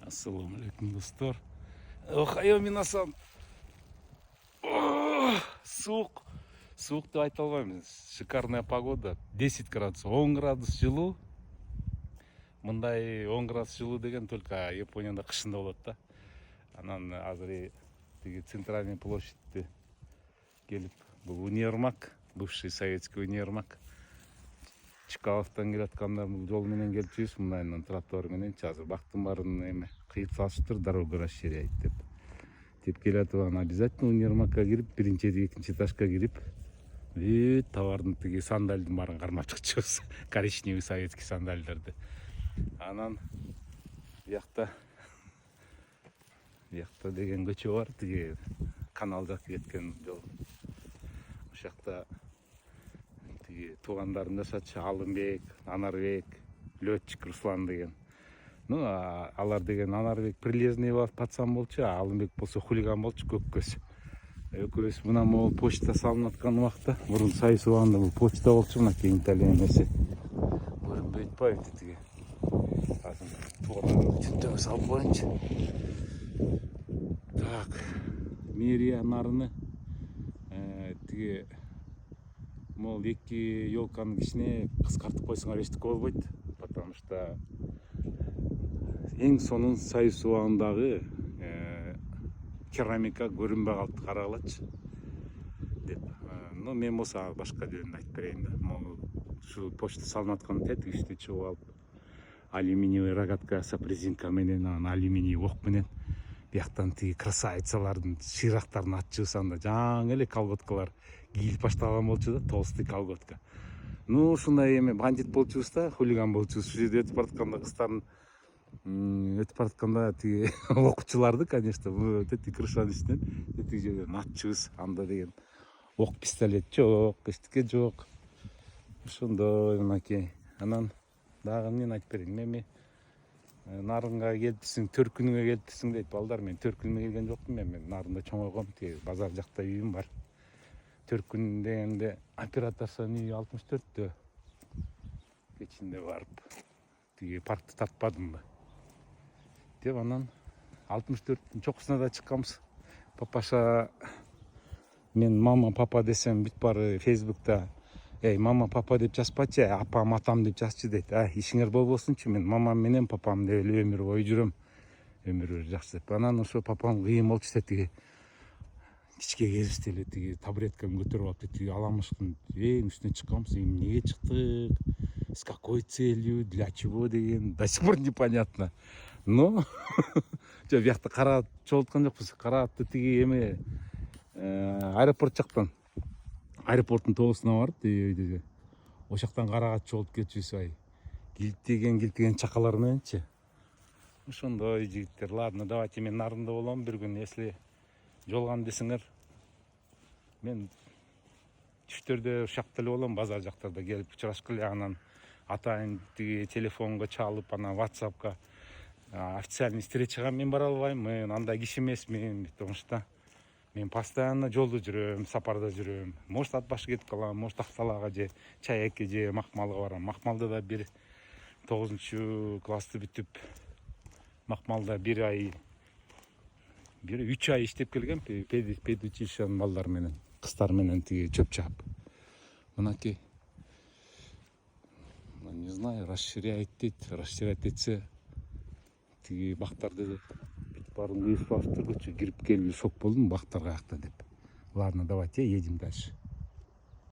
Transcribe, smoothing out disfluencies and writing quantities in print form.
Ассаламу алейкум, достор. Охайо минасан. Суық. Суық деп айта алмаймын. Шикарная погода. 10 градус, 10 градус жылу. Мындай 10 градус жылу деген только Японияда кышында болот да. Анан азыр тиги центральный площадьте келип, бул универмаг, бывший советский универмаг. Чкаловтан келатканда бул жол менен келчүбүз, мындайынан тротуар менен азыр бактын баарын эме кыйып салышыптыр, дорога расширяет деп. Деп келатып обязательно универмагга кирип, биринчи, экинчи этажга кирип, товардын тиги сандалдын баарын кармап чыкчубуз. Коричневый советский сандалдарды. Анан бияқта деген көчө бар, тиги канал жакка кеткен жол. Ошакта тиги туугандарым жашачу, Алымбек, Анарбек, летчик Руслан деген. Ну, алар деген Анарбек прилежный пацан болчу, Алымбек болсо хулиган болчу, көк көз. Экөөбүз мына могул почта салынып аткан убакта, мурун Сайыс убагында бул почта болчу, мына кең италия эмеси. Көрүнбөй атпайбы тиги. Азыр туугандарымды түнтөгө салып коеюнчу. Так, мэрия нарыны тиги могул эки ёлканы кичине кыскартып койсоңор эчтеке болбойт, потому что эң сонун Союз убагындагы керамика көрүнбөй калды, карагылачы деп. Но мен болсо башка жөнүндө айтып берейин да. Могул ушу почта салынып аткан тетик ишти чыгып алып, алюминиевый рогатка жасап, резинка менен, анан алюминий ок менен бияктан тиги красавицалардын шыйрактарын ачыбыз, анда жаңы эле колготкалар кийилип башталган болчу да, толстый колготка. Ну, ушундай эме бандит болчубуз да, хулиган болчубуз. Ушул жерде өтүп баратканда кыздардын өтүп баратканда тиги окуучуларды, конечно, тетиги крышанын үстүнөн тетиги жерден атчыбыз. Анда деген ок, пистолет жок, эчтеке жок. Ошондой мынакей. Анан дагы эмнени айтып берейин? Эми нарынга келипсиң, Төркүнүгө келипсиң дейт балдар. Мен Төркүнүгө келген жокмун, мен нарында чоңойгом, тиги базар жакта үйүм бар. Төркүн дегенде операторсунун үйү 64-тө. Кечинде барып тиги паркты тартпадымбы деп, анан 64-түн чокусуна да чыкканбыз. Папаша, мен мама папа десем бүт баары Фейсбукта мама папа деп жазбачы, апам атам деп жазчы дейт. Ишиңер болбосунчу, мен мамам менен папам деп эле өмүр бою жүрөм. Өмүр жакшы деп. Анан ошо папам кыйын болчу, тиги кичке келишти эле, тиги табуреткамды көтөрүп алып тиги аламыштын эң үстүнө чыкканбыз. Эмнеге чыктык? С какой целью? Для чего деген? До сих пор непонятно. Но жок, биякта караап чогулткан жокпуз. Караапты тиги эме аэропорт жактан. Аэропорттун тоосуна барып, ошактан караgat чогулуп кетчүбүз. Килтеген чакалар мененчи. Ошондой жигиттер. Ладно, давайте мен нарында болом бир күн, если жолган десеңер. Мен түштөрдө ушакта эле болом, базар жактарда келип учурашкыла. Анан атайын тиги телефонго чалып, анан WhatsAppка официальный встречага мен бара албайм. Мен андай киши эмесмин, потому что мен постоянно жолдо жүрөм, сапарда жүрөм. Может, ат башы кетип калам, может, Акталага же Чаекке же Макмалга барам. Макмалда да 9-классты бүтүп, Макмалда 3 ай иштеп келгем, педучилищенин балдары менен, кыздар менен тиги чөп чаап. Мынакей, не знаю, расширяет дейт. Расширять этсе тиги бактарды баарын кыйып салыштыр, көчө кирип келип шок болдум, бактар каякта деп. Ладно, давайте едем дальше.